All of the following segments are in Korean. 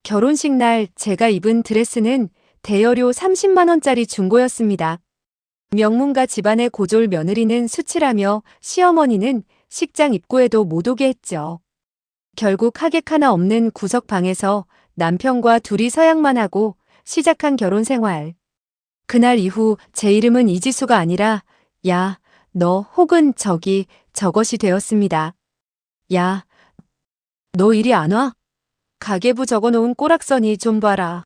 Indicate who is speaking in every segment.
Speaker 1: 결혼식 날 제가 입은 드레스는 대여료 30만 원짜리 중고였습니다. 명문가 집안의 고졸 며느리는 수치라며 시어머니는 식장 입구에도 못 오게 했죠. 결국 하객 하나 없는 구석방에서 남편과 둘이 서약만 하고 시작한 결혼 생활. 그날 이후 제 이름은 이지수가 아니라 야, 너 혹은 저기 저것이 되었습니다. 야, 너 이리 안 와? 가계부 적어놓은 꼬락서니 좀 봐라.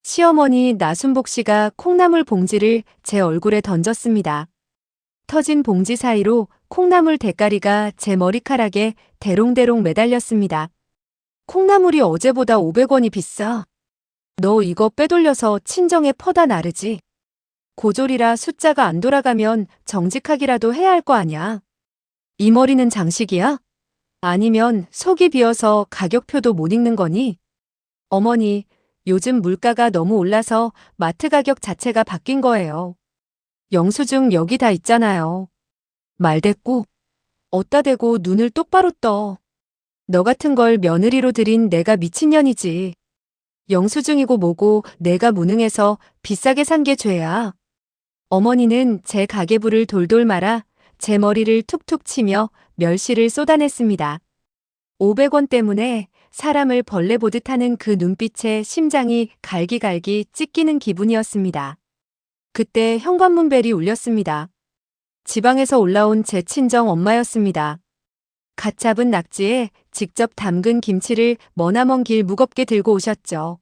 Speaker 1: 시어머니 나순복 씨가 콩나물 봉지를 제 얼굴에 던졌습니다. 터진 봉지 사이로 콩나물 대가리가 제 머리카락에 대롱대롱 매달렸습니다. 콩나물이 어제보다 500원이 비싸. 너 이거 빼돌려서 친정에 퍼다 나르지. 고졸이라 숫자가 안 돌아가면 정직하기라도 해야 할 거 아냐. 이 머리는 장식이야? 아니면 속이 비어서 가격표도 못 읽는 거니? 어머니, 요즘 물가가 너무 올라서 마트 가격 자체가 바뀐 거예요. 영수증 여기 다 있잖아요. 말대꾸. 어따 대고 눈을 똑바로 떠. 너 같은 걸 며느리로 들인 내가 미친년이지. 영수증이고 뭐고 내가 무능해서 비싸게 산 게 죄야. 어머니는 제 가계부를 돌돌 말아 제 머리를 툭툭 치며 멸시를 쏟아냈습니다. 500원 때문에 사람을 벌레 보듯 하는 그 눈빛에 심장이 갈기갈기 찢기는 기분이었습니다. 그때 현관문 벨이 울렸습니다. 지방에서 올라온 제 친정 엄마였습니다. 갓 잡은 낙지에 직접 담근 김치를 머나먼 길 무겁게 들고 오셨죠.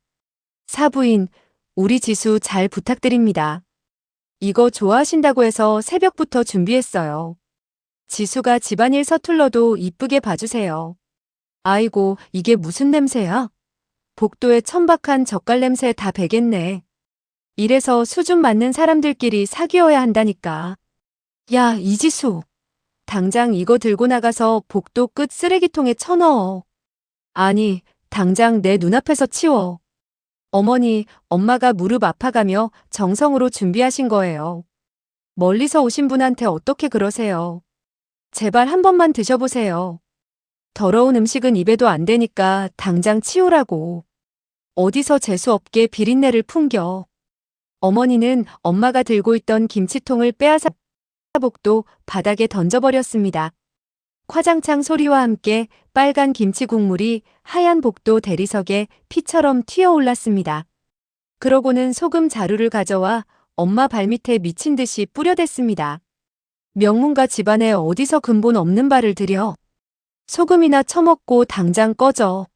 Speaker 1: 사부인, 우리 지수 잘 부탁드립니다. 이거 좋아하신다고 해서 새벽부터 준비했어요. 지수가 집안일 서툴러도 이쁘게 봐주세요. 아이고, 이게 무슨 냄새야? 복도에 천박한 젓갈 냄새 다 배겠네. 이래서 수준 맞는 사람들끼리 사귀어야 한다니까. 야, 이지수. 당장 이거 들고 나가서 복도 끝 쓰레기통에 쳐넣어. 아니, 당장 내 눈앞에서 치워. 어머니, 엄마가 무릎 아파가며 정성으로 준비하신 거예요. 멀리서 오신 분한테 어떻게 그러세요? 제발 한 번만 드셔보세요. 더러운 음식은 입에도 안 되니까 당장 치우라고. 어디서 재수없게 비린내를 풍겨. 어머니는 엄마가 들고 있던 김치통을 빼앗아 복도 바닥에 던져버렸습니다. 화장창 소리와 함께 빨간 김치 국물이 하얀 복도 대리석에 피처럼 튀어올랐습니다. 그러고는 소금 자루를 가져와 엄마 발밑에 미친 듯이 뿌려댔습니다. 명문가 집안에 어디서 근본 없는 발을 들여. 소금이나 처먹고 당장 꺼져.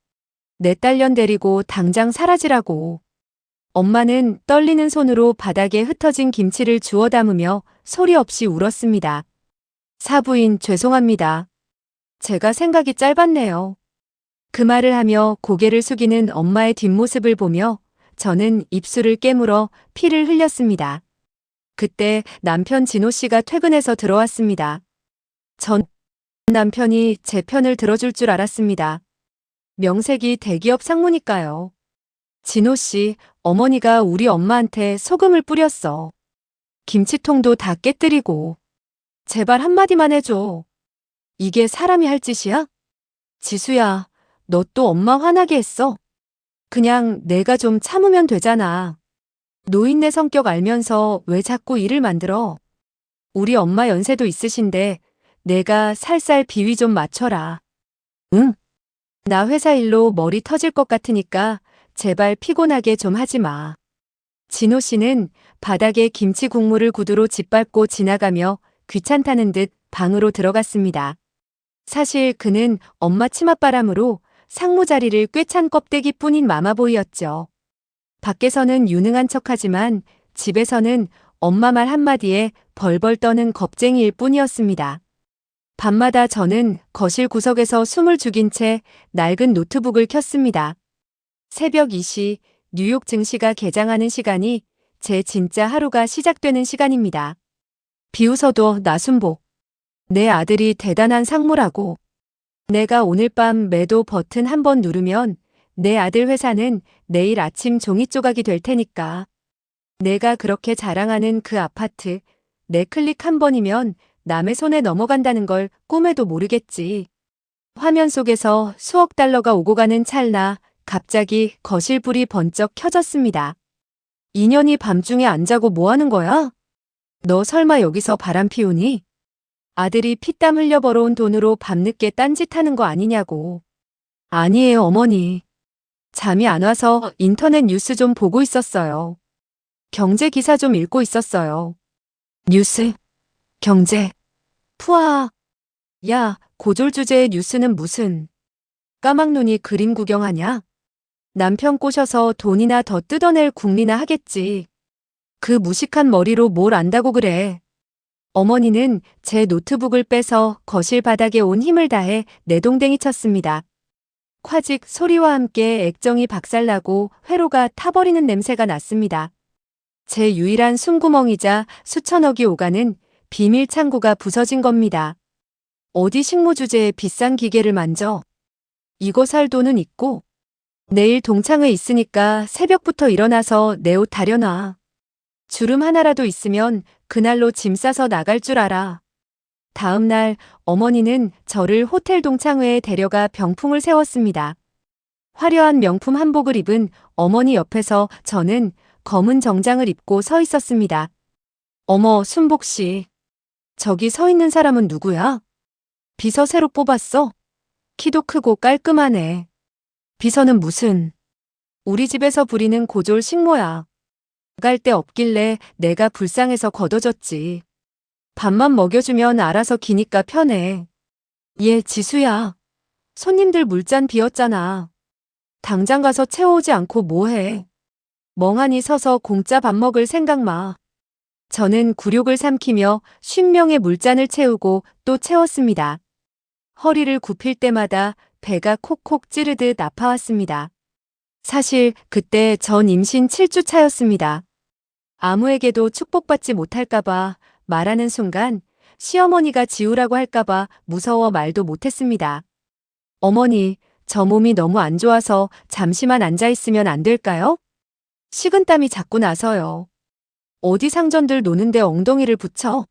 Speaker 1: 내 딸년 데리고 당장 사라지라고. 엄마는 떨리는 손으로 바닥에 흩어진 김치를 주워 담으며 소리 없이 울었습니다. 사부인 죄송합니다. 제가 생각이 짧았네요. 그 말을 하며 고개를 숙이는 엄마의 뒷모습을 보며 저는 입술을 깨물어 피를 흘렸습니다. 그때 남편 진호 씨가 퇴근해서 들어왔습니다. 전 남편이 제 편을 들어줄 줄 알았습니다. 명색이 대기업 상무니까요. 진호 씨, 어머니가 우리 엄마한테 소금을 뿌렸어. 김치통도 다 깨뜨리고. 제발 한마디만 해줘. 이게 사람이 할 짓이야? 지수야, 너 또 엄마 화나게 했어? 그냥 내가 좀 참으면 되잖아. 노인네 성격 알면서 왜 자꾸 일을 만들어? 우리 엄마 연세도 있으신데 내가 살살 비위 좀 맞춰라. 응? 나 회사 일로 머리 터질 것 같으니까 제발 피곤하게 좀 하지 마. 진호 씨는 바닥에 김치 국물을 구두로 짓밟고 지나가며 귀찮다는 듯 방으로 들어갔습니다. 사실 그는 엄마 치맛바람으로 상무 자리를 꿰찬 껍데기뿐인 마마보이였죠. 밖에서는 유능한 척하지만 집에서는 엄마 말 한마디에 벌벌 떠는 겁쟁이일 뿐이었습니다. 밤마다 저는 거실 구석에서 숨을 죽인 채 낡은 노트북을 켰습니다. 새벽 2시 뉴욕 증시가 개장하는 시간이 제 진짜 하루가 시작되는 시간입니다. 비웃어도 나순복. 내 아들이 대단한 상무라고. 내가 오늘 밤 매도 버튼 한 번 누르면 내 아들 회사는 내일 아침 종이 조각이 될 테니까. 내가 그렇게 자랑하는 그 아파트, 내 클릭 한 번이면 남의 손에 넘어간다는 걸 꿈에도 모르겠지. 화면 속에서 수억 달러가 오고 가는 찰나 갑자기 거실 불이 번쩍 켜졌습니다. 인연이 밤중에 안 자고 뭐 하는 거야? 너 설마 여기서 바람 피우니? 아들이 피땀 흘려 벌어온 돈으로 밤늦게 딴짓하는 거 아니냐고. 아니에요, 어머니. 잠이 안 와서 인터넷 뉴스 좀 보고 있었어요. 경제 기사 좀 읽고 있었어요. 뉴스? 경제? 푸아. 야, 고졸 주제의 뉴스는 무슨. 까막눈이 그림 구경하냐? 남편 꼬셔서 돈이나 더 뜯어낼 궁리나 하겠지. 그 무식한 머리로 뭘 안다고 그래. 어머니는 제 노트북을 빼서 거실 바닥에 온 힘을 다해 내동댕이 쳤습니다. 콰직 소리와 함께 액정이 박살나고 회로가 타버리는 냄새가 났습니다. 제 유일한 숨구멍이자 수천억이 오가는 비밀 창고가 부서진 겁니다. 어디 식무 주제에 비싼 기계를 만져. 이거 살 돈은 있고 내일 동창회 있으니까 새벽부터 일어나서 내 옷 다려놔. 주름 하나라도 있으면 그날로 짐 싸서 나갈 줄 알아. 다음 날 어머니는 저를 호텔 동창회에 데려가 병풍을 세웠습니다. 화려한 명품 한복을 입은 어머니 옆에서 저는 검은 정장을 입고 서 있었습니다. 어머, 순복 씨. 저기 서 있는 사람은 누구야? 비서 새로 뽑았어? 키도 크고 깔끔하네. 비서는 무슨. 우리 집에서 부리는 고졸 식모야. 나갈 데 없길래 내가 불쌍해서 걷어줬지. 밥만 먹여주면 알아서 기니까 편해. 얘 지수야. 손님들 물잔 비었잖아. 당장 가서 채워오지 않고 뭐해. 멍하니 서서 공짜 밥 먹을 생각 마. 저는 굴욕을 삼키며 50명의 물잔을 채우고 또 채웠습니다. 허리를 굽힐 때마다 배가 콕콕 찌르듯 아파왔습니다. 사실 그때 전 임신 7주 차였습니다. 아무에게도 축복받지 못할까봐 말하는 순간 시어머니가 지우라고 할까봐 무서워 말도 못했습니다. 어머니, 저 몸이 너무 안 좋아서 잠시만 앉아있으면 안 될까요? 식은땀이 자꾸 나서요. 어디 상전들 노는데 엉덩이를 붙여?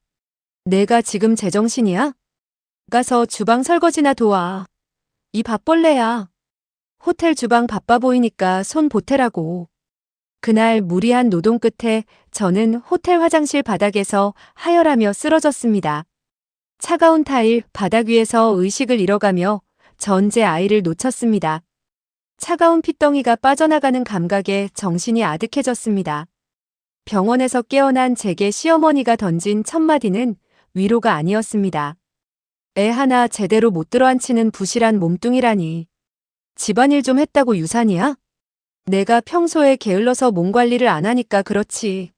Speaker 1: 내가 지금 제정신이야? 가서 주방 설거지나 도와. 이 밥벌레야. 호텔 주방 바빠 보이니까 손 보태라고. 그날 무리한 노동 끝에 저는 호텔 화장실 바닥에서 하열하며 쓰러졌습니다. 차가운 타일 바닥 위에서 의식을 잃어가며 전 제 아이를 놓쳤습니다. 차가운 핏덩이가 빠져나가는 감각에 정신이 아득해졌습니다. 병원에서 깨어난 제게 시어머니가 던진 첫마디는 위로가 아니었습니다. 애 하나 제대로 못 들어앉히는 부실한 몸뚱이라니. 집안일 좀 했다고 유산이야? 내가 평소에 게을러서 몸 관리를 안 하니까 그렇지.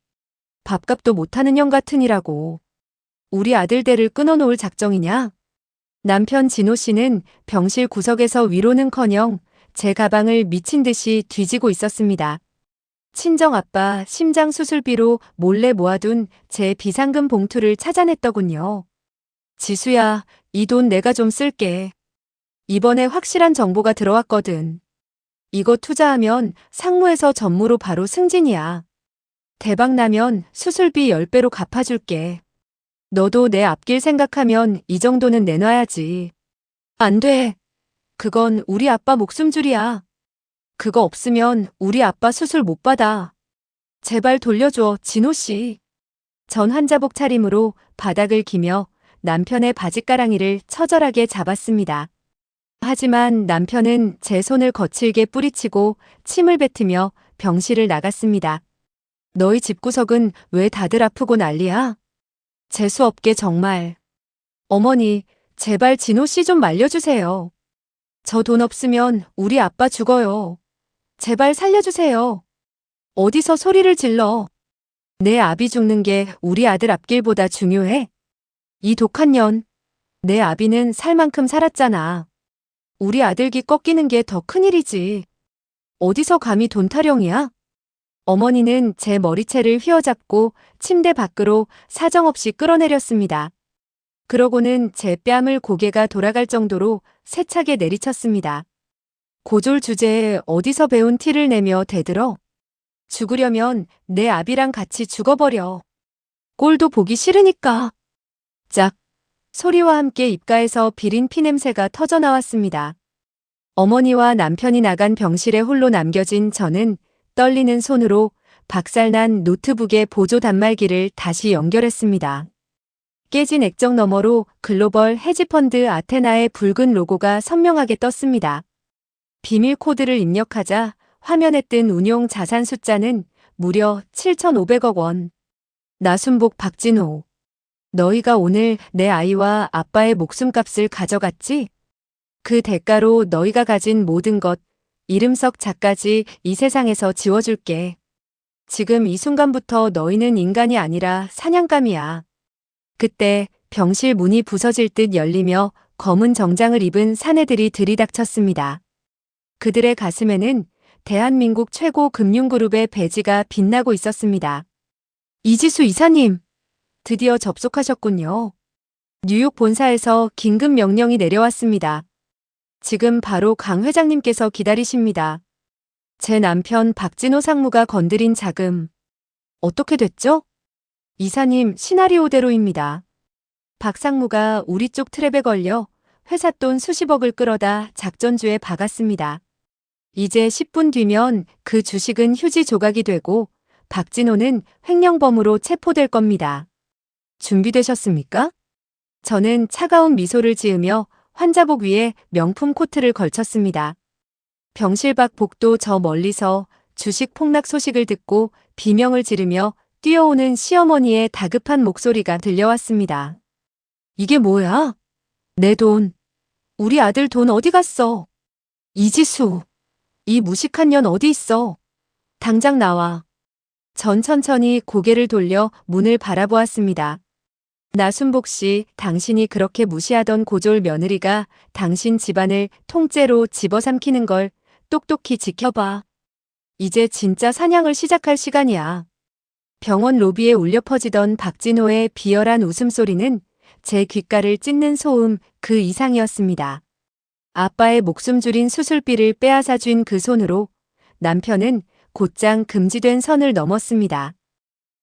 Speaker 1: 밥값도 못하는 형 같으니라고. 우리 아들들을 끊어놓을 작정이냐? 남편 진호 씨는 병실 구석에서 위로는커녕 제 가방을 미친 듯이 뒤지고 있었습니다. 친정아빠 심장 수술비로 몰래 모아둔 제 비상금 봉투를 찾아냈더군요. 지수야, 이 돈 내가 좀 쓸게. 이번에 확실한 정보가 들어왔거든. 이거 투자하면 상무에서 전무로 바로 승진이야. 대박 나면 수술비 10배로 갚아줄게. 너도 내 앞길 생각하면 이 정도는 내놔야지. 안 돼. 그건 우리 아빠 목숨줄이야. 그거 없으면 우리 아빠 수술 못 받아. 제발 돌려줘, 진호 씨. 전 환자복 차림으로 바닥을 기며 남편의 바짓가랑이를 처절하게 잡았습니다. 하지만 남편은 제 손을 거칠게 뿌리치고 침을 뱉으며 병실을 나갔습니다. 너희 집구석은 왜 다들 아프고 난리야? 재수없게 정말. 어머니, 제발 진호 씨 좀 말려주세요. 저 돈 없으면 우리 아빠 죽어요. 제발 살려주세요. 어디서 소리를 질러. 내 아비 죽는 게 우리 아들 앞길보다 중요해? 이 독한 년. 내 아비는 살 만큼 살았잖아. 우리 아들 기 꺾이는 게 더 큰일이지. 어디서 감히 돈 타령이야? 어머니는 제 머리채를 휘어잡고 침대 밖으로 사정없이 끌어내렸습니다. 그러고는 제 뺨을 고개가 돌아갈 정도로 세차게 내리쳤습니다. 고졸 주제에 어디서 배운 티를 내며 대들어? 죽으려면 내 아비랑 같이 죽어버려. 꼴도 보기 싫으니까. 짝! 소리와 함께 입가에서 비린 피냄새가 터져나왔습니다. 어머니와 남편이 나간 병실에 홀로 남겨진 저는 떨리는 손으로 박살난 노트북의 보조 단말기를 다시 연결했습니다. 깨진 액정 너머로 글로벌 헤지펀드 아테나의 붉은 로고가 선명하게 떴습니다. 비밀 코드를 입력하자 화면에 뜬 운용 자산 숫자는 무려 7,500억 원. 나순복 박진호. 너희가 오늘 내 아이와 아빠의 목숨값을 가져갔지? 그 대가로 너희가 가진 모든 것, 이름석 자까지 이 세상에서 지워줄게. 지금 이 순간부터 너희는 인간이 아니라 사냥감이야. 그때 병실 문이 부서질 듯 열리며 검은 정장을 입은 사내들이 들이닥쳤습니다. 그들의 가슴에는 대한민국 최고 금융그룹의 배지가 빛나고 있었습니다. 이지수 이사님, 드디어 접속하셨군요. 뉴욕 본사에서 긴급 명령이 내려왔습니다. 지금 바로 강 회장님께서 기다리십니다. 제 남편 박진호 상무가 건드린 자금. 어떻게 됐죠? 이사님, 시나리오대로입니다. 박 상무가 우리 쪽 트랩에 걸려 회사 돈 수십억을 끌어다 작전주에 박았습니다. 이제 10분 뒤면 그 주식은 휴지 조각이 되고 박진호는 횡령범으로 체포될 겁니다. 준비되셨습니까? 저는 차가운 미소를 지으며 환자복 위에 명품 코트를 걸쳤습니다. 병실 밖 복도 저 멀리서 주식 폭락 소식을 듣고 비명을 지르며 뛰어오는 시어머니의 다급한 목소리가 들려왔습니다. 이게 뭐야? 내 돈. 우리 아들 돈 어디 갔어? 이지수. 이 무식한 년 어디 있어? 당장 나와. 전 천천히 고개를 돌려 문을 바라보았습니다. 나순복 씨, 당신이 그렇게 무시하던 고졸 며느리가 당신 집안을 통째로 집어삼키는 걸 똑똑히 지켜봐. 이제 진짜 사냥을 시작할 시간이야. 병원 로비에 울려 퍼지던 박진호의 비열한 웃음소리는 제 귓가를 찢는 소음 그 이상이었습니다. 아빠의 목숨 줄인 수술비를 빼앗아 준 그 손으로 남편은 곧장 금지된 선을 넘었습니다.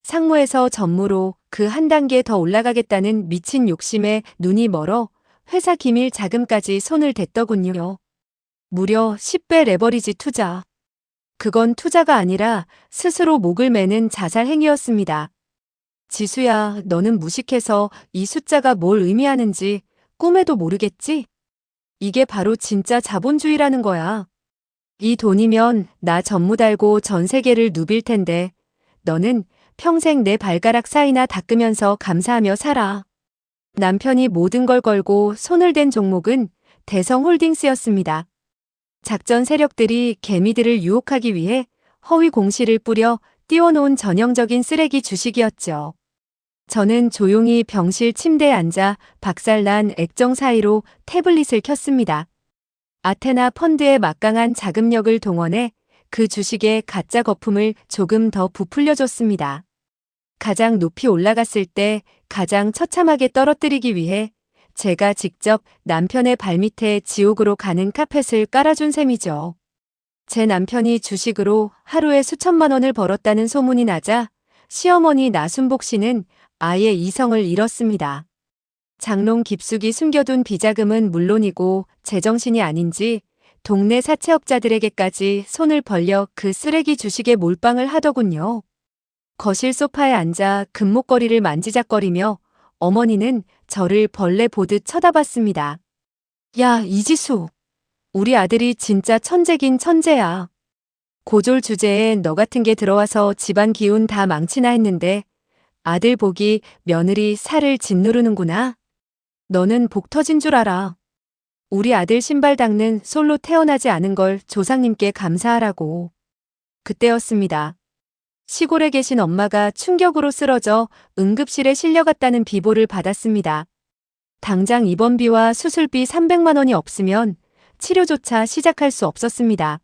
Speaker 1: 상무에서 전무로 그 한 단계 더 올라가겠다는 미친 욕심에 눈이 멀어 회사 기밀 자금까지 손을 댔더군요. 무려 10배 레버리지 투자. 그건 투자가 아니라 스스로 목을 매는 자살 행위였습니다. 지수야, 너는 무식해서 이 숫자가 뭘 의미하는지 꿈에도 모르겠지? 이게 바로 진짜 자본주의라는 거야. 이 돈이면 나 전무 달고 전 세계를 누빌 텐데 너는 평생 내 발가락 사이나 닦으면서 감사하며 살아. 남편이 모든 걸 걸고 손을 댄 종목은 대성홀딩스였습니다. 작전 세력들이 개미들을 유혹하기 위해 허위 공시를 뿌려 띄워놓은 전형적인 쓰레기 주식이었죠. 저는 조용히 병실 침대에 앉아 박살난 액정 사이로 태블릿을 켰습니다. 아테나 펀드의 막강한 자금력을 동원해 그 주식의 가짜 거품을 조금 더 부풀려줬습니다. 가장 높이 올라갔을 때 가장 처참하게 떨어뜨리기 위해 제가 직접 남편의 발밑에 지옥으로 가는 카펫을 깔아준 셈이죠. 제 남편이 주식으로 하루에 수천만 원을 벌었다는 소문이 나자 시어머니 나순복 씨는 아예 이성을 잃었습니다. 장롱 깊숙이 숨겨둔 비자금은 물론이고 제정신이 아닌지 동네 사채업자들에게까지 손을 벌려 그 쓰레기 주식에 몰빵을 하더군요. 거실 소파에 앉아 금목걸이를 만지작거리며 어머니는 저를 벌레 보듯 쳐다봤습니다. 야, 이지수. 우리 아들이 진짜 천재긴 천재야. 고졸 주제에 너 같은 게 들어와서 집안 기운 다 망치나 했는데 아들 복이 며느리 살을 짓누르는구나. 너는 복 터진 줄 알아. 우리 아들 신발 닦는 솔로 태어나지 않은 걸 조상님께 감사하라고. 그때였습니다. 시골에 계신 엄마가 충격으로 쓰러져 응급실에 실려갔다는 비보를 받았습니다. 당장 입원비와 수술비 300만 원이 없으면 치료조차 시작할 수 없었습니다.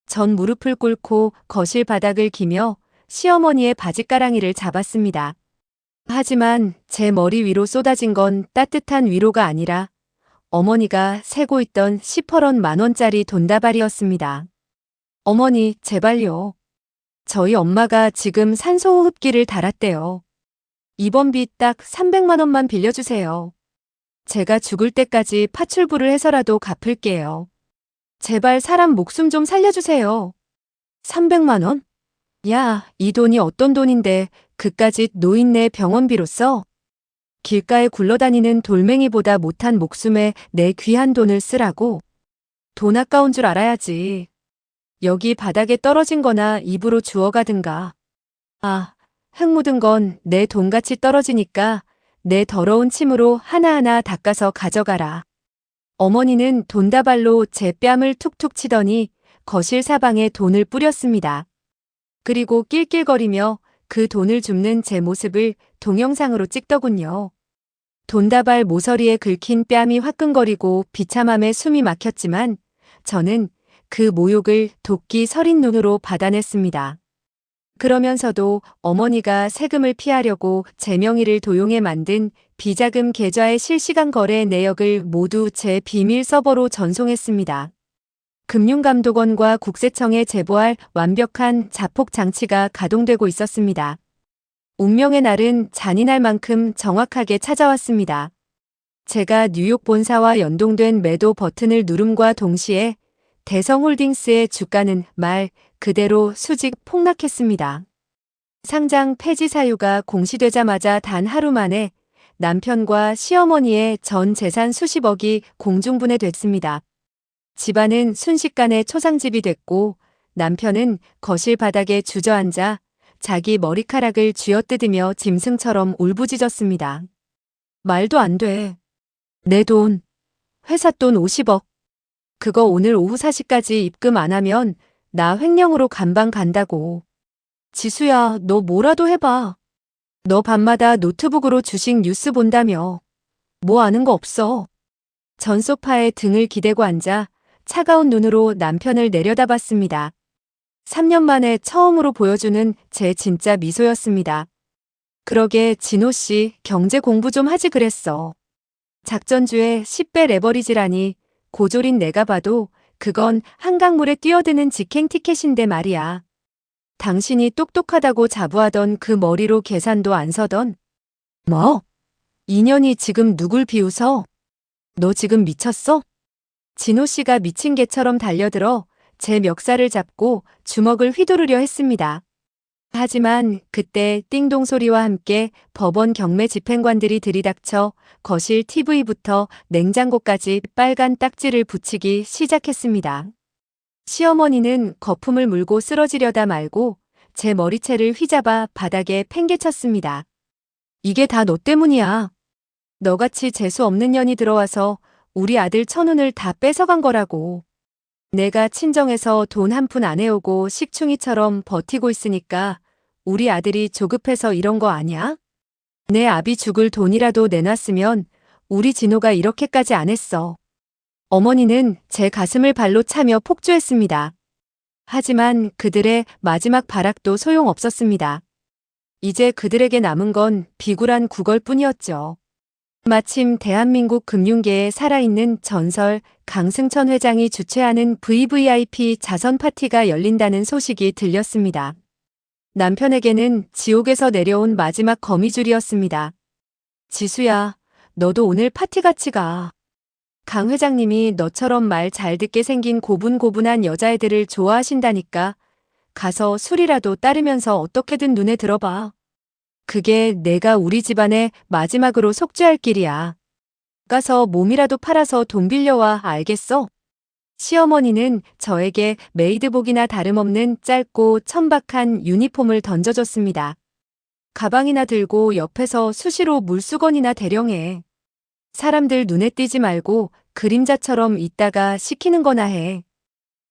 Speaker 1: 전 무릎을 꿇고 거실 바닥을 기며 시어머니의 바짓가랑이를 잡았습니다. 하지만 제 머리 위로 쏟아진 건 따뜻한 위로가 아니라 어머니가 세고 있던 10원 만원짜리 돈다발이었습니다. 어머니, 제발요. 저희 엄마가 지금 산소호흡기를 달았대요. 입원비 딱 300만 원만 빌려주세요. 제가 죽을 때까지 파출부를 해서라도 갚을게요. 제발 사람 목숨 좀 살려주세요. 300만 원? 야, 이 돈이 어떤 돈인데 그까짓 노인네 병원비로 써? 길가에 굴러다니는 돌멩이보다 못한 목숨에 내 귀한 돈을 쓰라고? 돈 아까운 줄 알아야지. 여기 바닥에 떨어진 거나 입으로 주워가든가. 아, 흙 묻은 건 내 돈같이 떨어지니까 내 더러운 침으로 하나하나 닦아서 가져가라. 어머니는 돈다발로 제 뺨을 툭툭 치더니 거실 사방에 돈을 뿌렸습니다. 그리고 낄낄거리며 그 돈을 줍는 제 모습을 동영상으로 찍더군요. 돈다발 모서리에 긁힌 뺨이 화끈거리고 비참함에 숨이 막혔지만 저는 그 모욕을 도끼 서린 눈으로 받아냈습니다. 그러면서도 어머니가 세금을 피하려고 제 명의를 도용해 만든 비자금 계좌의 실시간 거래 내역을 모두 제 비밀 서버로 전송했습니다. 금융감독원과 국세청에 제보할 완벽한 자폭 장치가 가동되고 있었습니다. 운명의 날은 잔인할 만큼 정확하게 찾아왔습니다. 제가 뉴욕 본사와 연동된 매도 버튼을 누름과 동시에 대성홀딩스의 주가는 말 그대로 수직 폭락했습니다. 상장 폐지 사유가 공시되자마자 단 하루 만에 남편과 시어머니의 전 재산 수십억이 공중분해됐습니다. 집안은 순식간에 초상집이 됐고 남편은 거실 바닥에 주저앉아 자기 머리카락을 쥐어뜯으며 짐승처럼 울부짖었습니다. 말도 안 돼. 내 돈. 회사 돈 50억. 그거 오늘 오후 4시까지 입금 안 하면 나 횡령으로 감방 간다고. 지수야, 너 뭐라도 해봐. 너 밤마다 노트북으로 주식 뉴스 본다며. 뭐 아는 거 없어. 전 소파에 등을 기대고 앉아 차가운 눈으로 남편을 내려다봤습니다. 3년 만에 처음으로 보여주는 제 진짜 미소였습니다. 그러게 진호 씨 경제 공부 좀 하지 그랬어. 작전주에 10배 레버리지라니 고졸인 내가 봐도 그건 한강물에 뛰어드는 직행 티켓인데 말이야. 당신이 똑똑하다고 자부하던 그 머리로 계산도 안 서던. 뭐? 인연이 지금 누굴 비웃어? 너 지금 미쳤어? 진호 씨가 미친 개처럼 달려들어 제 멱살을 잡고 주먹을 휘두르려 했습니다. 하지만 그때 띵동 소리와 함께 법원 경매 집행관들이 들이닥쳐 거실 TV부터 냉장고까지 빨간 딱지를 붙이기 시작했습니다. 시어머니는 거품을 물고 쓰러지려다 말고 제 머리채를 휘잡아 바닥에 팽개쳤습니다. 이게 다 너 때문이야. 너같이 재수 없는 년이 들어와서 우리 아들 천운을 다 뺏어간 거라고. 내가 친정에서 돈 한 푼 안 해오고 식충이처럼 버티고 있으니까 우리 아들이 조급해서 이런 거 아냐? 내 아비 죽을 돈이라도 내놨으면 우리 진호가 이렇게까지 안 했어. 어머니는 제 가슴을 발로 차며 폭주했습니다. 하지만 그들의 마지막 발악도 소용없었습니다. 이제 그들에게 남은 건 비굴한 구걸뿐이었죠. 마침 대한민국 금융계에 살아있는 전설 강승천 회장이 주최하는 VVIP 자선 파티가 열린다는 소식이 들렸습니다. 남편에게는 지옥에서 내려온 마지막 거미줄이었습니다. 지수야, 너도 오늘 파티 같이 가. 강 회장님이 너처럼 말 잘 듣게 생긴 고분고분한 여자애들을 좋아하신다니까. 가서 술이라도 따르면서 어떻게든 눈에 들어봐. 그게 내가 우리 집안에 마지막으로 속죄할 길이야. 가서 몸이라도 팔아서 돈 빌려와, 알겠어? 시어머니는 저에게 메이드복이나 다름없는 짧고 천박한 유니폼을 던져줬습니다. 가방이나 들고 옆에서 수시로 물수건이나 대령해. 사람들 눈에 띄지 말고 그림자처럼 있다가 시키는 거나 해.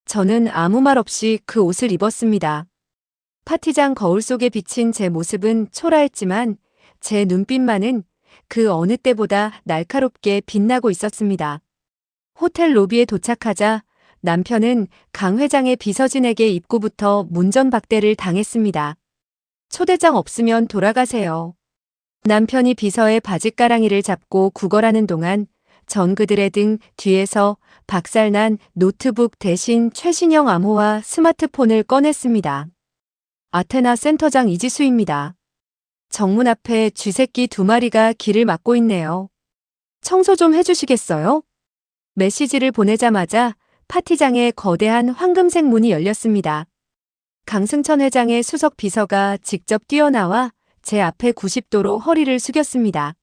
Speaker 1: 저는 아무 말 없이 그 옷을 입었습니다. 파티장 거울 속에 비친 제 모습은 초라했지만 제 눈빛만은 그 어느 때보다 날카롭게 빛나고 있었습니다. 호텔 로비에 도착하자 남편은 강 회장의 비서진에게 입구부터 문전박대를 당했습니다. 초대장 없으면 돌아가세요. 남편이 비서의 바짓가랑이를 잡고 구걸하는 동안 전 그들의 등 뒤에서 박살난 노트북 대신 최신형 암호화 스마트폰을 꺼냈습니다. 아테나 센터장 이지수입니다. 정문 앞에 쥐새끼 2마리가 길을 막고 있네요. 청소 좀 해주시겠어요? 메시지를 보내자마자 파티장에 거대한 황금색 문이 열렸습니다. 강승천 회장의 수석 비서가 직접 뛰어나와 제 앞에 90도로 허리를 숙였습니다.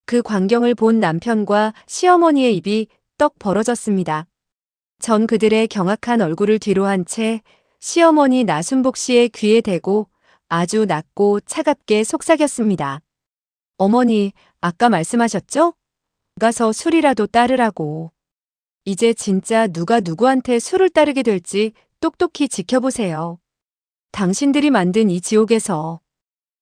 Speaker 1: 그 광경을 본 남편과 시어머니의 입이 떡 벌어졌습니다. 전 그들의 경악한 얼굴을 뒤로 한 채 시어머니 나순복 씨의 귀에 대고 아주 낮고 차갑게 속삭였습니다. 어머니, 아까 말씀하셨죠? 가서 술이라도 따르라고. 이제 진짜 누가 누구한테 술을 따르게 될지 똑똑히 지켜보세요. 당신들이 만든 이 지옥에서.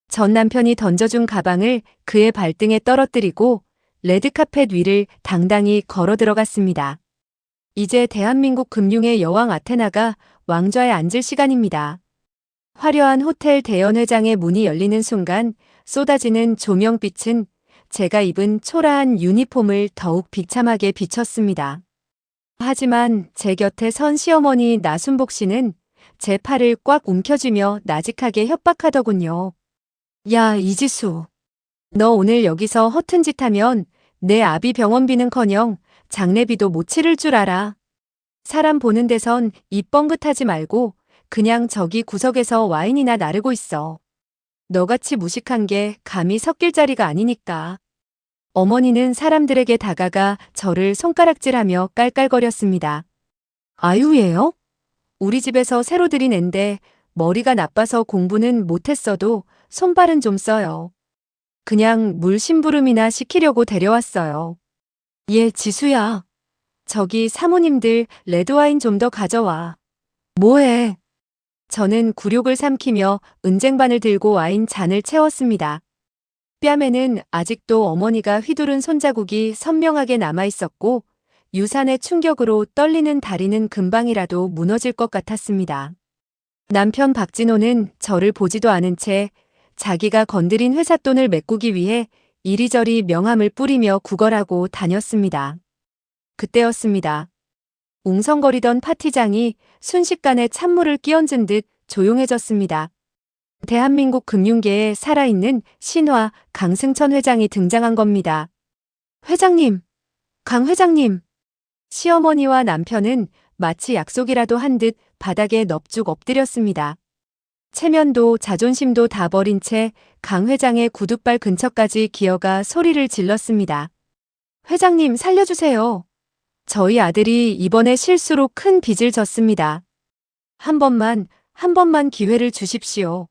Speaker 1: 전 남편이 던져준 가방을 그의 발등에 떨어뜨리고 레드카펫 위를 당당히 걸어 들어갔습니다. 이제 대한민국 금융의 여왕 아테나가 왕좌에 앉을 시간입니다. 화려한 호텔 대연회장의 문이 열리는 순간 쏟아지는 조명빛은 제가 입은 초라한 유니폼을 더욱 비참하게 비쳤습니다. 하지만 제 곁에 선 시어머니 나순복 씨는 제 팔을 꽉 움켜쥐며 나직하게 협박하더군요. 야, 이지수. 너 오늘 여기서 허튼 짓 하면 내 아비 병원비는커녕 장례비도 못 치를 줄 알아. 사람 보는 데선 입 뻥긋하지 말고 그냥 저기 구석에서 와인이나 나르고 있어. 너같이 무식한 게 감히 섞일 자리가 아니니까. 어머니는 사람들에게 다가가 저를 손가락질하며 깔깔거렸습니다. 아유예요? 우리 집에서 새로 들인 앤데 머리가 나빠서 공부는 못했어도 손발은 좀 써요. 그냥 물 심부름이나 시키려고 데려왔어요. 얘 지수야. 저기 사모님들 레드와인 좀 더 가져와. 뭐해? 저는 굴욕을 삼키며 은쟁반을 들고 와인 잔을 채웠습니다. 뺨에는 아직도 어머니가 휘두른 손자국이 선명하게 남아있었고 유산의 충격으로 떨리는 다리는 금방이라도 무너질 것 같았습니다. 남편 박진호는 저를 보지도 않은 채 자기가 건드린 회사 돈을 메꾸기 위해 이리저리 명함을 뿌리며 구걸하고 다녔습니다. 그때였습니다. 웅성거리던 파티장이 순식간에 찬물을 끼얹은 듯 조용해졌습니다. 대한민국 금융계에 살아있는 신화 강승천 회장이 등장한 겁니다. 회장님, 강 회장님. 시어머니와 남편은 마치 약속이라도 한 듯 바닥에 넙죽 엎드렸습니다. 체면도 자존심도 다 버린 채 강 회장의 구둣발 근처까지 기어가 소리를 질렀습니다. 회장님 살려주세요. 저희 아들이 이번에 실수로 큰 빚을 졌습니다. 한 번만 기회를 주십시오.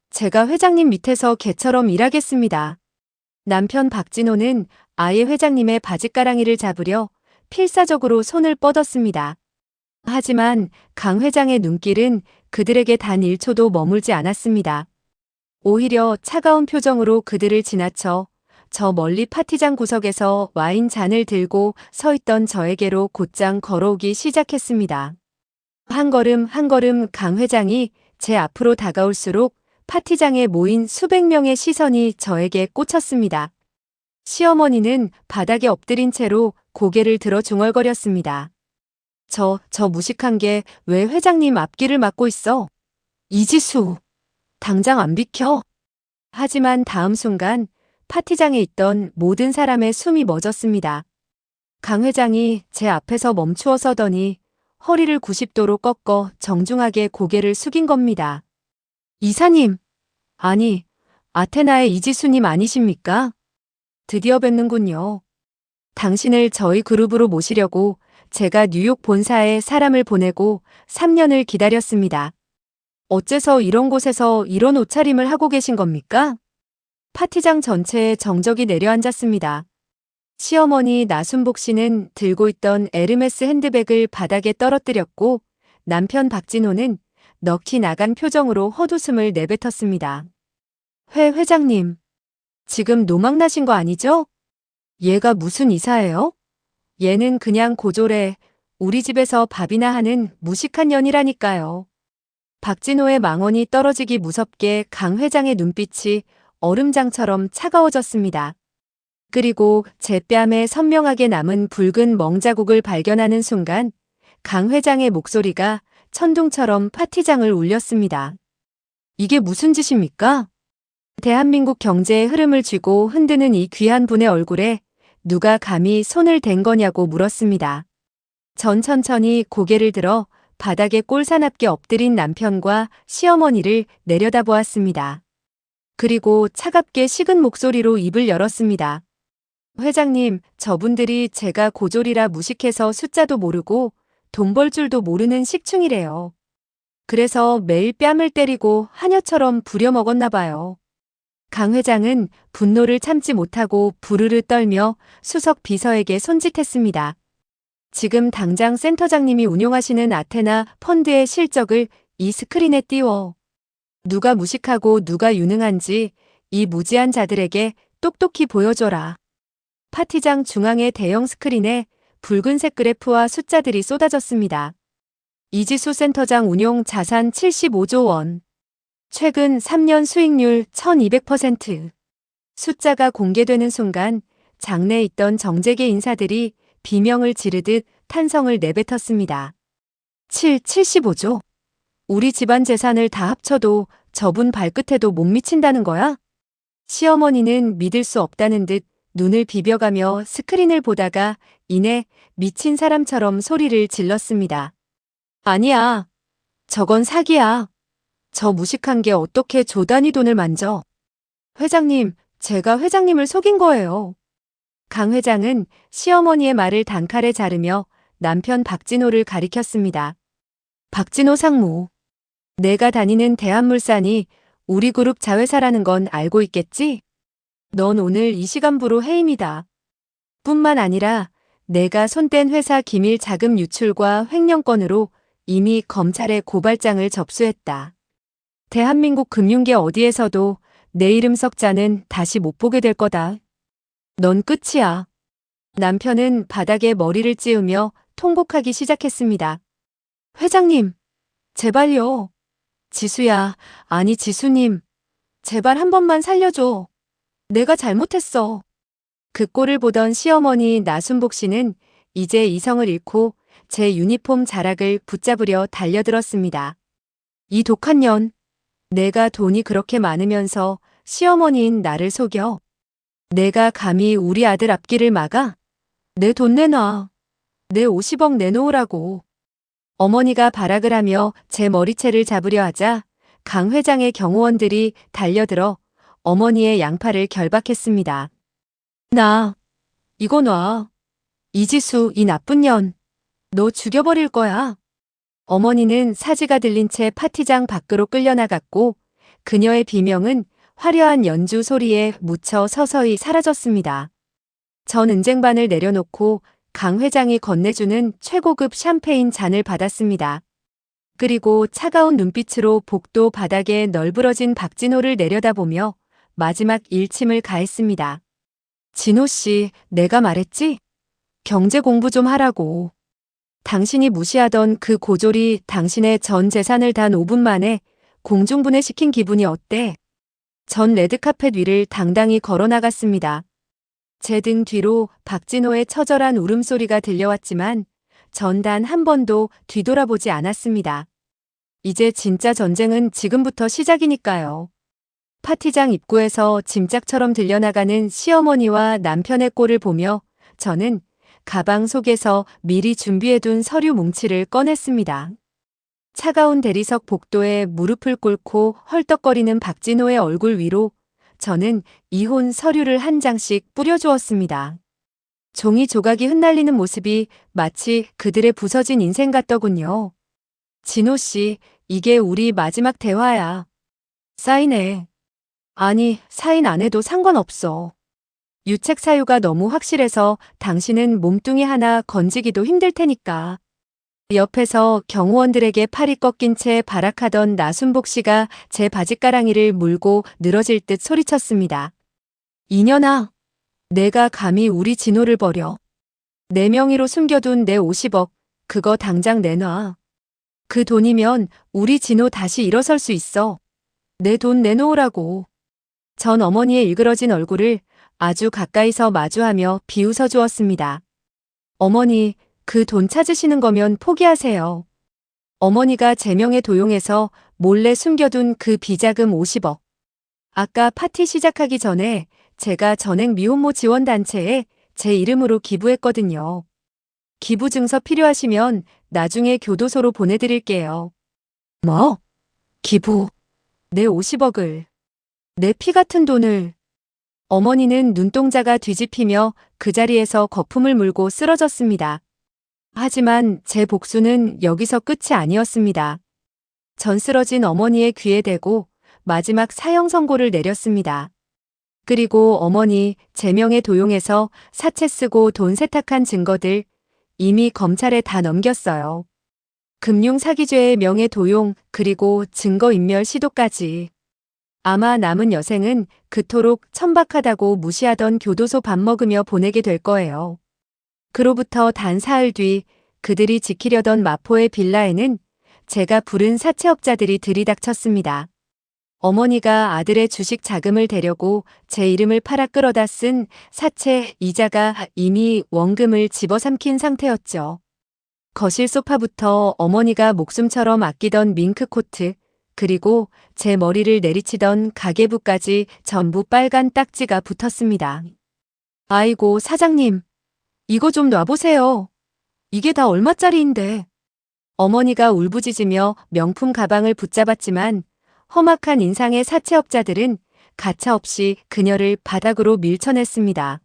Speaker 1: 제가 회장님 밑에서 개처럼 일하겠습니다. 남편 박진호는 아예 회장님의 바짓가랑이를 잡으려 필사적으로 손을 뻗었습니다. 하지만 강 회장의 눈길은 그들에게 단 1초도 머물지 않았습니다. 오히려 차가운 표정으로 그들을 지나쳐 저 멀리 파티장 구석에서 와인 잔을 들고 서 있던 저에게로 곧장 걸어오기 시작했습니다. 한 걸음 한 걸음 강 회장이 제 앞으로 다가올수록 파티장에 모인 수백 명의 시선이 저에게 꽂혔습니다. 시어머니는 바닥에 엎드린 채로 고개를 들어 중얼거렸습니다. 저 무식한 게 왜 회장님 앞길을 막고 있어? 이지수, 당장 안 비켜. 하지만 다음 순간 파티장에 있던 모든 사람의 숨이 멎었습니다. 강 회장이 제 앞에서 멈추어 서더니 허리를 90도로 꺾어 정중하게 고개를 숙인 겁니다. 이사님, 아니, 아테나의 이지수님 아니십니까? 드디어 뵙는군요. 당신을 저희 그룹으로 모시려고 제가 뉴욕 본사에 사람을 보내고 3년을 기다렸습니다. 어째서 이런 곳에서 이런 옷차림을 하고 계신 겁니까? 파티장 전체에 정적이 내려앉았습니다. 시어머니 나순복 씨는 들고 있던 에르메스 핸드백을 바닥에 떨어뜨렸고 남편 박진호는 넋이 나간 표정으로 헛웃음을 내뱉었습니다. 회장님, 지금 노망나신 거 아니죠? 얘가 무슨 이사예요? 얘는 그냥 고졸에 우리 집에서 밥이나 하는 무식한 년이라니까요. 박진호의 망언이 떨어지기 무섭게 강 회장의 눈빛이 얼음장처럼 차가워졌습니다. 그리고 제 뺨에 선명하게 남은 붉은 멍자국을 발견하는 순간 강 회장의 목소리가 천둥처럼 파티장을 울렸습니다. 이게 무슨 짓입니까? 대한민국 경제의 흐름을 쥐고 흔드는 이 귀한 분의 얼굴에 누가 감히 손을 댄 거냐고 물었습니다. 전 천천히 고개를 들어 바닥에 꼴사납게 엎드린 남편과 시어머니를 내려다보았습니다. 그리고 차갑게 식은 목소리로 입을 열었습니다. 회장님, 저분들이 제가 고졸이라 무식해서 숫자도 모르고 돈 벌 줄도 모르는 식충이래요. 그래서 매일 뺨을 때리고 하녀처럼 부려먹었나 봐요. 강 회장은 분노를 참지 못하고 부르르 떨며 수석 비서에게 손짓했습니다. 지금 당장 센터장님이 운용하시는 아테나 펀드의 실적을 이 스크린에 띄워. 누가 무식하고 누가 유능한지 이 무지한 자들에게 똑똑히 보여줘라. 파티장 중앙의 대형 스크린에 붉은색 그래프와 숫자들이 쏟아졌습니다. 이지수 센터장 운용 자산 75조 원. 최근 3년 수익률 1200%. 숫자가 공개되는 순간 장내에 있던 정재계 인사들이 비명을 지르듯 탄성을 내뱉었습니다. 75조? 우리 집안 재산을 다 합쳐도 저분 발끝에도 못 미친다는 거야? 시어머니는 믿을 수 없다는 듯 눈을 비벼가며 스크린을 보다가 이내 미친 사람처럼 소리를 질렀습니다. 아니야. 저건 사기야. 저 무식한 게 어떻게 조 단위 돈을 만져. 회장님, 제가 회장님을 속인 거예요. 강 회장은 시어머니의 말을 단칼에 자르며 남편 박진호를 가리켰습니다. 박진호 상무. 내가 다니는 대한물산이 우리 그룹 자회사라는 건 알고 있겠지? 넌 오늘 이 시간부로 해임이다. 뿐만 아니라 내가 손댄 회사 기밀 자금 유출과 횡령 건으로 이미 검찰에 고발장을 접수했다. 대한민국 금융계 어디에서도 내 이름 석자는 다시 못 보게 될 거다. 넌 끝이야. 남편은 바닥에 머리를 찌우며 통곡하기 시작했습니다. 회장님, 제발요. 지수야, 아니 지수님. 제발 한 번만 살려줘. 내가 잘못했어. 그 꼴을 보던 시어머니 나순복 씨는 이제 이성을 잃고 제 유니폼 자락을 붙잡으려 달려들었습니다. 이 독한 년. 내가 돈이 그렇게 많으면서 시어머니인 나를 속여. 내가 감히 우리 아들 앞길을 막아? 내 돈 내놔. 내 50억 내놓으라고. 어머니가 발악을 하며 제 머리채를 잡으려 하자 강 회장의 경호원들이 달려들어 어머니의 양팔을 결박했습니다. 이거 놔. 이지수, 이 나쁜 년. 너 죽여버릴 거야. 어머니는 사지가 들린 채 파티장 밖으로 끌려나갔고 그녀의 비명은 화려한 연주 소리에 묻혀 서서히 사라졌습니다. 전 은쟁반을 내려놓고 강 회장이 건네주는 최고급 샴페인 잔을 받았습니다. 그리고 차가운 눈빛으로 복도 바닥에 널브러진 박진호를 내려다보며 마지막 일침을 가했습니다. 진호 씨, 내가 말했지? 경제 공부 좀 하라고. 당신이 무시하던 그 고졸이 당신의 전 재산을 단 5분 만에 공중분해시킨 기분이 어때? 전 레드카펫 위를 당당히 걸어나갔습니다. 제 등 뒤로 박진호의 처절한 울음소리가 들려왔지만 전 단 한 번도 뒤돌아보지 않았습니다. 이제 진짜 전쟁은 지금부터 시작이니까요. 파티장 입구에서 짐짝처럼 들려나가는 시어머니와 남편의 꼴을 보며 저는 가방 속에서 미리 준비해둔 서류 뭉치를 꺼냈습니다. 차가운 대리석 복도에 무릎을 꿇고 헐떡거리는 박진호의 얼굴 위로 저는 이혼 서류를 한 장씩 뿌려주었습니다. 종이 조각이 흩날리는 모습이 마치 그들의 부서진 인생 같더군요. 진호 씨, 이게 우리 마지막 대화야. 사인해. 아니, 사인 안 해도 상관없어. 유책 사유가 너무 확실해서 당신은 몸뚱이 하나 건지기도 힘들 테니까. 옆에서 경호원들에게 팔이 꺾인 채 발악하던 나순복 씨가 제 바짓가랑이를 물고 늘어질 듯 소리쳤습니다. 이년아, 내가 감히 우리 진호를 버려. 내 명의로 숨겨둔 내 50억, 그거 당장 내놔. 그 돈이면 우리 진호 다시 일어설 수 있어. 내 돈 내놓으라고. 전 어머니의 일그러진 얼굴을 아주 가까이서 마주하며 비웃어 주었습니다. 어머니, 그 돈 찾으시는 거면 포기하세요. 어머니가 제 명에 도용해서 몰래 숨겨둔 그 비자금 50억. 아까 파티 시작하기 전에 제가 전액 미혼모 지원단체에 제 이름으로 기부했거든요. 기부 증서 필요하시면 나중에 교도소로 보내드릴게요. 뭐? 기부? 내 50억을. 내 피 같은 돈을. 어머니는 눈동자가 뒤집히며 그 자리에서 거품을 물고 쓰러졌습니다. 하지만 제 복수는 여기서 끝이 아니었습니다. 전 쓰러진 어머니의 귀에 대고 마지막 사형 선고를 내렸습니다. 그리고 어머니 제명에 도용해서 사채 쓰고 돈 세탁한 증거들 이미 검찰에 다 넘겼어요. 금융 사기죄의 명예 도용 그리고 증거인멸 시도까지. 아마 남은 여생은 그토록 천박하다고 무시하던 교도소 밥 먹으며 보내게 될 거예요. 그로부터 단 사흘 뒤 그들이 지키려던 마포의 빌라에는 제가 부른 사채업자들이 들이닥쳤습니다. 어머니가 아들의 주식 자금을 대려고 제 이름을 팔아 끌어다 쓴 사채 이자가 이미 원금을 집어삼킨 상태였죠. 거실 소파부터 어머니가 목숨처럼 아끼던 밍크코트, 그리고 제 머리를 내리치던 가계부까지 전부 빨간 딱지가 붙었습니다. 아이고, 사장님. 이거 좀 놔보세요. 이게 다 얼마짜리인데. 어머니가 울부짖으며 명품 가방을 붙잡았지만 험악한 인상의 사채업자들은 가차없이 그녀를 바닥으로 밀쳐냈습니다.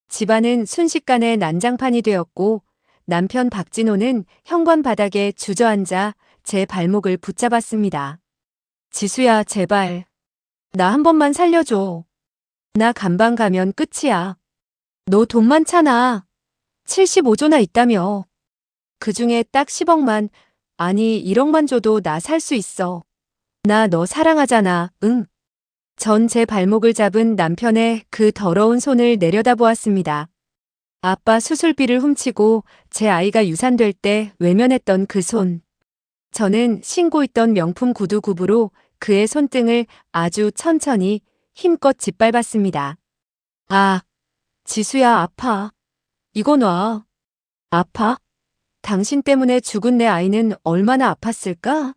Speaker 1: 집안은 순식간에 난장판이 되었고 남편 박진호는 현관 바닥에 주저앉아 제 발목을 붙잡았습니다. 지수야, 제발. 나 한 번만 살려줘. 나 감방 가면 끝이야. 너 돈 많잖아. 75조나 있다며. 그중에 딱 10억만, 아니 1억만 줘도 나 살 수 있어. 나 너 사랑하잖아, 응. 전 제 발목을 잡은 남편의 그 더러운 손을 내려다보았습니다. 아빠 수술비를 훔치고 제 아이가 유산될 때 외면했던 그 손. 저는 신고 있던 명품 구두 굽으로 그의 손등을 아주 천천히 힘껏 짓밟았습니다. 아, 지수야, 아파. 이거 놔. 아파? 당신 때문에 죽은 내 아이는 얼마나 아팠을까?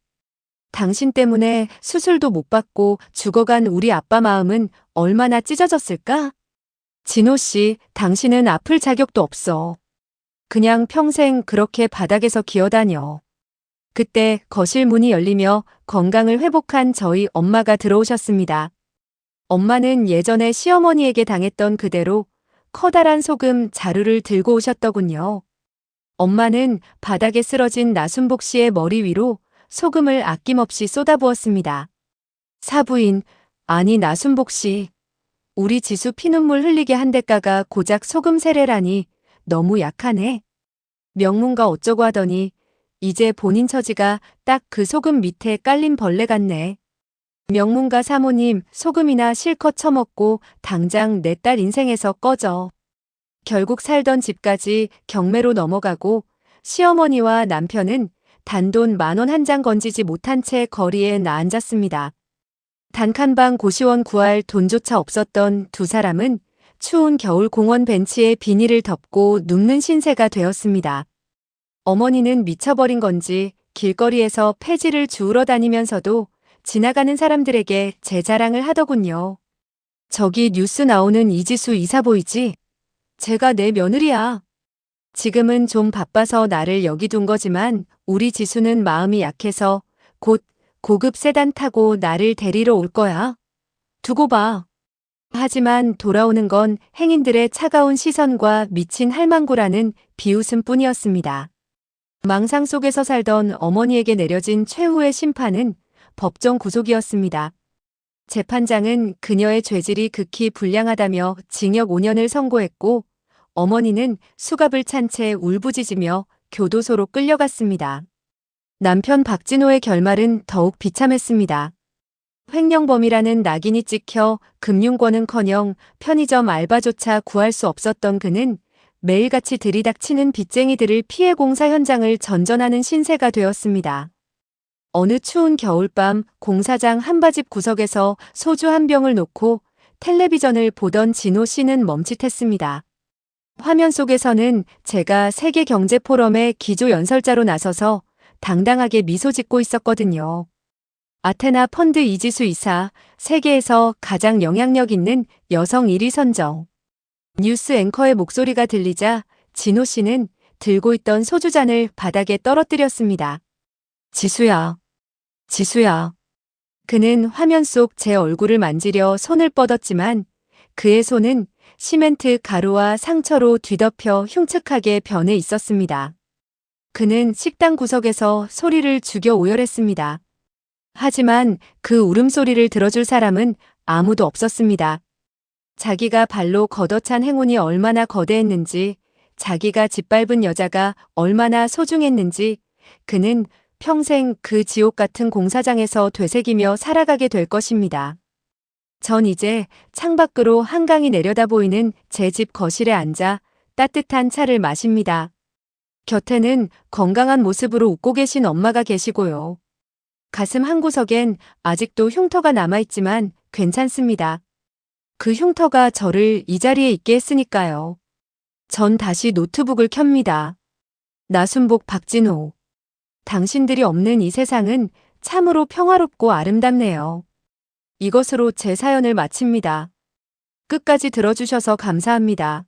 Speaker 1: 당신 때문에 수술도 못 받고 죽어간 우리 아빠 마음은 얼마나 찢어졌을까? 진호 씨, 당신은 아플 자격도 없어. 그냥 평생 그렇게 바닥에서 기어다녀. 그때 거실 문이 열리며 건강을 회복한 저희 엄마가 들어오셨습니다. 엄마는 예전에 시어머니에게 당했던 그대로 커다란 소금 자루를 들고 오셨더군요. 엄마는 바닥에 쓰러진 나순복 씨의 머리 위로 소금을 아낌없이 쏟아부었습니다. 사부인, 아니 나순복 씨. 우리 지수 피눈물 흘리게 한 대가가 고작 소금 세례라니 너무 약하네. 명문가 어쩌고 하더니 이제 본인 처지가 딱 그 소금 밑에 깔린 벌레 같네. 명문가 사모님, 소금이나 실컷 처먹고 당장 내 딸 인생에서 꺼져. 결국 살던 집까지 경매로 넘어가고 시어머니와 남편은 단돈 10,000원 한 장 건지지 못한 채 거리에 나앉았습니다. 단칸방 고시원 구할 돈조차 없었던 두 사람은 추운 겨울 공원 벤치에 비닐을 덮고 눕는 신세가 되었습니다. 어머니는 미쳐버린 건지 길거리에서 폐지를 주우러 다니면서도 지나가는 사람들에게 제 자랑을 하더군요. 저기 뉴스 나오는 이지수 이사 보이지? 제가 내 며느리야. 지금은 좀 바빠서 나를 여기 둔 거지만 우리 지수는 마음이 약해서 곧 고급 세단 타고 나를 데리러 올 거야. 두고 봐. 하지만 돌아오는 건 행인들의 차가운 시선과 미친 할망구라는 비웃음뿐이었습니다. 망상 속에서 살던 어머니에게 내려진 최후의 심판은 법정 구속이었습니다. 재판장은 그녀의 죄질이 극히 불량하다며 징역 5년을 선고했고 어머니는 수갑을 찬 채 울부짖으며 교도소로 끌려갔습니다. 남편 박진호의 결말은 더욱 비참했습니다. 횡령범이라는 낙인이 찍혀 금융권은커녕 편의점 알바조차 구할 수 없었던 그는 매일같이 들이닥치는 빚쟁이들을 피해 공사 현장을 전전하는 신세가 되었습니다. 어느 추운 겨울밤 공사장 한바집 구석에서 소주 한 병을 놓고 텔레비전을 보던 진호 씨는 멈칫했습니다. 화면 속에서는 제가 세계경제포럼의 기조연설자로 나서서 당당하게 미소 짓고 있었거든요. 아테나 펀드 이지수 이사, 세계에서 가장 영향력 있는 여성 1위 선정. 뉴스 앵커의 목소리가 들리자 진호 씨는 들고 있던 소주잔을 바닥에 떨어뜨렸습니다. 지수야, 지수야. 그는 화면 속 제 얼굴을 만지려 손을 뻗었지만 그의 손은 시멘트 가루와 상처로 뒤덮여 흉측하게 변해 있었습니다. 그는 식당 구석에서 소리를 죽여 오열했습니다. 하지만 그 울음소리를 들어줄 사람은 아무도 없었습니다. 자기가 발로 걷어찬 행운이 얼마나 거대했는지, 자기가 짓밟은 여자가 얼마나 소중했는지, 그는 평생 그 지옥 같은 공사장에서 되새기며 살아가게 될 것입니다. 전 이제 창밖으로 한강이 내려다 보이는 제 집 거실에 앉아 따뜻한 차를 마십니다. 곁에는 건강한 모습으로 웃고 계신 엄마가 계시고요. 가슴 한구석엔 아직도 흉터가 남아있지만 괜찮습니다. 그 흉터가 저를 이 자리에 있게 했으니까요. 전 다시 노트북을 켭니다. 나순복 박진호. 당신들이 없는 이 세상은 참으로 평화롭고 아름답네요. 이것으로 제 사연을 마칩니다. 끝까지 들어주셔서 감사합니다.